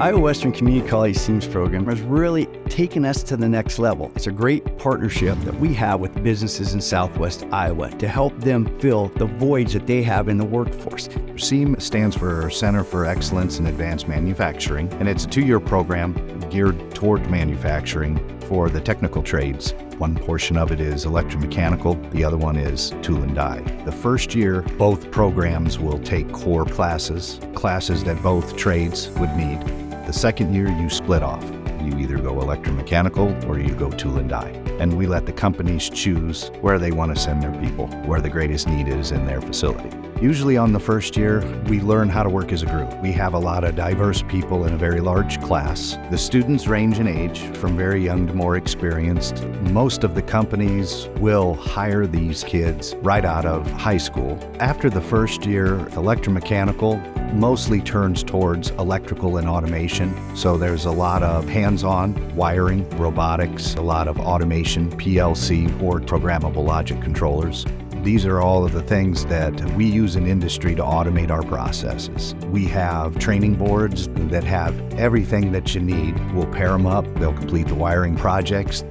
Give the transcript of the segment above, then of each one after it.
Iowa Western Community College CEAMS program has really taken us to the next level. It's a great partnership that we have with businesses in Southwest Iowa to help them fill the voids that they have in the workforce. CEAM stands for Center for Excellence in Advanced Manufacturing, and it's a 2-year program geared toward manufacturing for the technical trades. One portion of it is electromechanical, the other one is tool and die. The first year, both programs will take core classes that both trades would need. The second year, you split off. You either go electromechanical or you go tool and die. And we let the companies choose where they want to send their people, where the greatest need is in their facility. Usually on the first year, we learn how to work as a group. We have a lot of diverse people in a very large class. The students range in age from very young to more experienced. Most of the companies will hire these kids right out of high school. After the first year, electromechanical mostly turns towards electrical and automation. So there's a lot of hands-on wiring, robotics, a lot of automation, PLC or programmable logic controllers. These are all of the things that we use in industry to automate our processes. We have training boards that have everything that you need. We'll pair them up. They'll complete the wiring projects.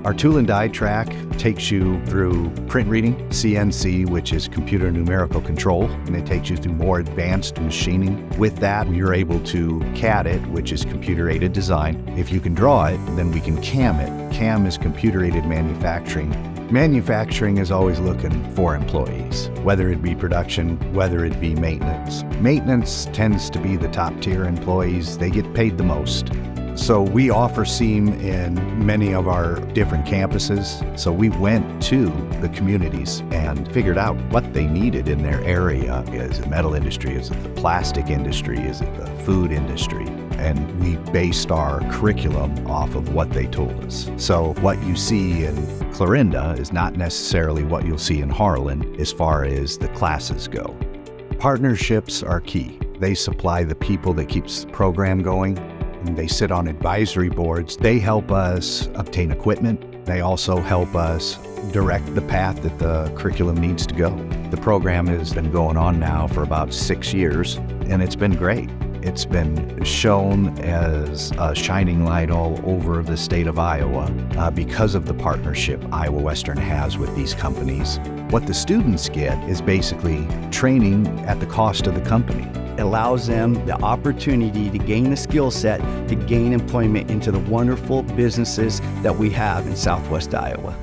Our tool and die track takes you through print reading, CNC, which is computer numerical control, and it takes you through more advanced machining. With that, you're able to CAD it, which is computer-aided design. If you can draw it, then we can CAM it. CAM is computer-aided manufacturing. Manufacturing is always looking for employees, whether it be production, whether it be maintenance. Maintenance tends to be the top tier employees. They get paid the most. So we offer CEAM in many of our different campuses. So we went to the communities and figured out what they needed in their area. Is it metal industry? Is it the plastic industry? Is it the food industry? And we based our curriculum off of what they told us. So what you see in Clarinda is not necessarily what you'll see in Harlan as far as the classes go. Partnerships are key. They supply the people that keeps the program going. They sit on advisory boards. They help us obtain equipment. They also help us direct the path that the curriculum needs to go. The program has been going on now for about 6 years, and it's been great. It's been shown as a shining light all over the state of Iowa because of the partnership Iowa Western has with these companies. What the students get is basically training at the cost of the company. It allows them the opportunity to gain the skill set to gain employment into the wonderful businesses that we have in Southwest Iowa.